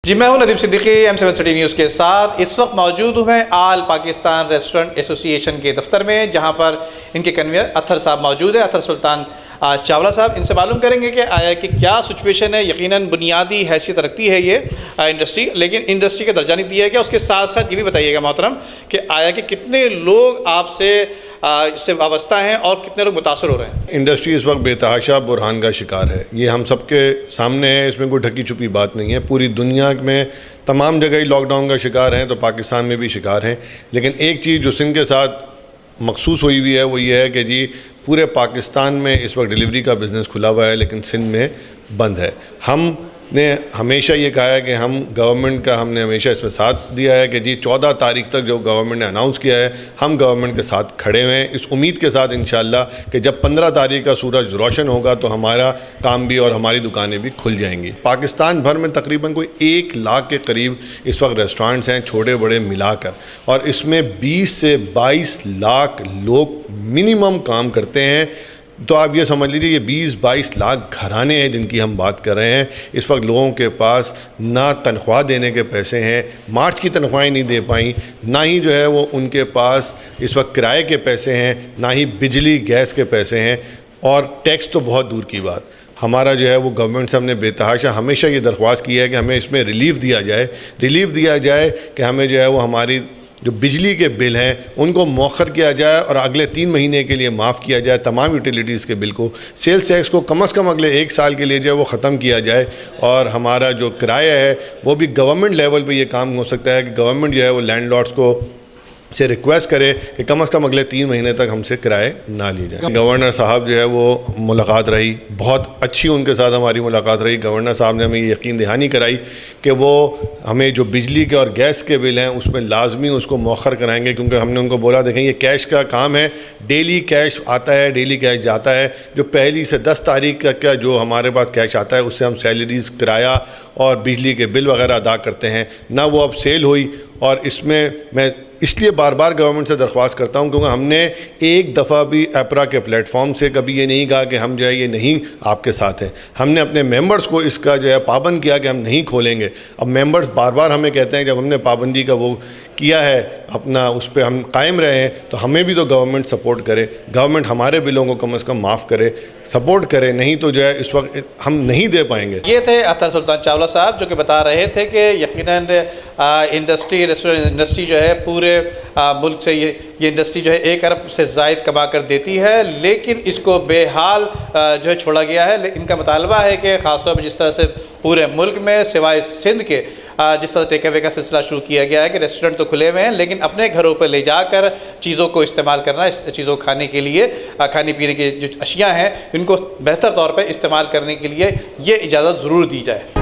जी, मैं हूं Nadeem Siddiqui M7 city news के साथ। इस वक्त मौजूद हूं मैं आल पाकिस्तान रेस्टोरेंट एसोसिएशन के दफ्तर में, जहां पर इनके कन्वीनर अत्तर साहब मौजूद है, अत्तर सुल्तान चावला साहब। इनसे मालूम करेंगे कि आया कि क्या सिचुएशन है। यकीनन बुनियादी हैसियत रखती है ये इंडस्ट्री, लेकिन इंडस्ट्री का दर्जा नहीं दिया गया। उसके साथ साथ ये भी बताइएगा मोहतरम कि आया कि कितने लोग आपसे इससे वाबस्ता हैं और कितने लोग मुतासर हो रहे हैं। इंडस्ट्री इस वक्त बेतहाशा बुरहान का शिकार है, ये हम सबके सामने है, इसमें कोई ढकी छुपी बात नहीं है। पूरी दुनिया में तमाम जगह ही लॉकडाउन का शिकार हैं, तो पाकिस्तान में भी शिकार हैं। लेकिन एक चीज़ जो सिंध के साथ मखसूस हुई हुई है वो ये है कि जी पूरे पाकिस्तान में इस वक्त डिलीवरी का बिज़नेस खुला हुआ है, लेकिन सिंध में बंद है। हमने हमेशा ये कहा है कि हम गवर्नमेंट का हमने हमेशा इसमें साथ दिया है कि जी 14 तारीख तक जो गवर्नमेंट ने अनाउंस किया है, हम गवर्नमेंट के साथ खड़े हुए हैं, इस उम्मीद के साथ इंशाअल्लाह कि जब 15 तारीख का सूरज रोशन होगा तो हमारा काम भी और हमारी दुकानें भी खुल जाएंगी। पाकिस्तान भर में तकरीबन कोई 1 लाख के करीब इस वक्त रेस्टोरेंट्स हैं, छोटे बड़े मिलाकर, और इसमें 20 से 22 लाख लोग मिनिमम काम करते हैं। तो आप ये समझ लीजिए ये 20-22 लाख घराने हैं जिनकी हम बात कर रहे हैं। इस वक्त लोगों के पास ना तनख्वाह देने के पैसे हैं, मार्च की तनख्वाहें नहीं दे पाई, ना ही जो है वो उनके पास इस वक्त किराए के पैसे हैं, ना ही बिजली गैस के पैसे हैं, और टैक्स तो बहुत दूर की बात। हमारा जो है वो गवर्नमेंट से हमने बेतहाशा हमेशा ये दरख्वास्त की है कि हमें इसमें रिलीफ़ दिया जाए कि हमें जो है वो हमारी जो बिजली के बिल हैं उनको मौखर किया जाए और अगले 3 महीने के लिए माफ़ किया जाए तमाम यूटिलिटीज़ के बिल को। सेल्स टैक्स को कम से कम अगले 1 साल के लिए जो है वो ख़त्म किया जाए, और हमारा जो किराया है वो भी गवर्नमेंट लेवल पे ये काम हो सकता है कि गवर्नमेंट जो है वो लैंडलॉर्ड्स को से रिक्वेस्ट करे कि कम से कम अगले 3 महीने तक हमसे किराए ना लिए जाए। गवर्नर साहब जो है वो मुलाकात रही, बहुत अच्छी उनके साथ हमारी मुलाकात रही। गवर्नर साहब ने हमें ये यकीन दहानी कराई कि वो हमें जो बिजली के और गैस के बिल हैं उसमें लाजमी उसको मौखर कराएंगे, क्योंकि हमने उनको बोला देखें ये कैश का काम है, डेली कैश आता है, डेली कैश जाता है। जो 1 से 10 तारीख तक का जो हमारे पास कैश आता है उससे हम सैलरीज़, किराया और बिजली के बिल वगैरह अदा करते हैं ना। वो अब सेल हुई, और इसमें मैं इसलिए बार बार गवर्नमेंट से दरख्वास्त करता हूं क्योंकि हमने एक दफ़ा भी एपरा के प्लेटफॉर्म से कभी ये नहीं कहा कि हम जो है ये नहीं आपके साथ हैं। हमने अपने मेंबर्स को इसका जो है पाबंद किया कि हम नहीं खोलेंगे। अब मेंबर्स बार बार हमें कहते हैं जब हमने पाबंदी का वो किया है अपना, उस पर हम कायम रहे हैं, तो हमें भी तो गवर्नमेंट सपोर्ट करे, गवर्नमेंट हमारे बिलों को कम से कम माफ़ करे, सपोर्ट करे, नहीं तो जो है इस वक्त हम नहीं दे पाएंगे। ये थे अत्तर सुल्तान चावला साहब जो कि बता रहे थे कि यकीनन इंडस्ट्री, रेस्टोरेंट इंडस्ट्री जो है पूरे मुल्क से ये इंडस्ट्री जो है 1 अरब से ज़ायद कमा कर देती है, लेकिन इसको बेहाल जो है छोड़ा गया है। इनका मुतालबा है कि ख़ासतौर पर जिस तरह से पूरे मुल्क में सिवाय सिंध के जिस तरह टेक अवे का सिलसिला शुरू किया गया है कि रेस्टोरेंट तो खुले हुए हैं, लेकिन अपने घरों पर ले जाकर चीज़ों को इस्तेमाल करना, इस चीज़ों को खाने के लिए, खाने पीने की जो अशिया हैं इनको बेहतर तौर पर इस्तेमाल करने के लिए ये इजाज़त ज़रूर दी जाए।